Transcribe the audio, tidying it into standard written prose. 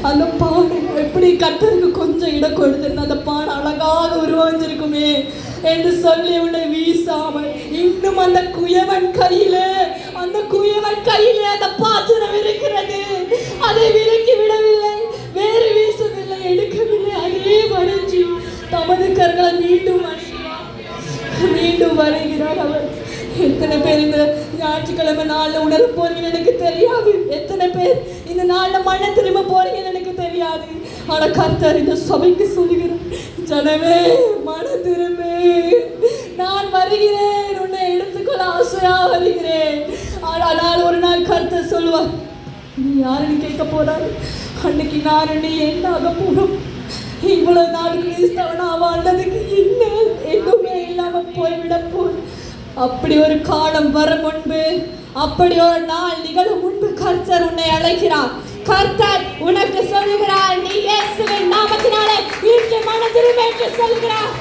அந்த பானை எப்படி கர்த்தருக்கு கொஞ்சம் இடம் கொடுத்து அந்த பானை அழகாக உருவாஞ்சிருக்குமே என்று சொல்லி உன்னை வீசாமல் இன்னும் அந்த குயவன் கையிலே அந்த பாத்திரம் இருக்கிறது. அதை விலக்கி விடவில்லை, வேறு வீசவில்லை, எடுக்கவில்லை. அதே வரைஞ்சி தமது கரங்களை மீண்டும் வருகிறார் அவர். எத்தனை பேர் இந்த ஞாயிற்றுக்கிழமை நாளில் உணர போறீங்கன்னு எனக்கு தெரியாது. எத்தனை பேர் இந்த நாளில் மன திரும்ப போறீங்கன்னு எனக்கு தெரியாது. ஆனால் கர்த்தர் இந்த சபைக்கு சொல்லுகிறார், ஜனமே மன திரும்பு, நான் வருகிறேன், உன்னை எடுத்துக்கொள்ள ஆசையா வருகிறேன். ஆனால் ஒரு நாள் கர்த்தர் சொல்லுவார், நீ யாருன்னு கேட்க போறாரு. அன்னைக்கு நான் நீ என்ன ஆக போறோம்? இவ்வளவு நாள் கிறிஸ்தவனா வாழ்ந்ததுக்கு என்ன எதுவுமே இல்லாம போய்விட போறோம். அப்படி ஒரு காலம் வர முன்பு, அப்படி ஒரு நாள் நிகழும் முன்பு கர்த்தர் உன்னை அழைக்கிறார். கர்த்தர் உனக்கு சொல்லுகிறார், நீ இயேசுவின் நாமத்தினாலே இன்று மன திரும்ப என்று சொல்கிறார்.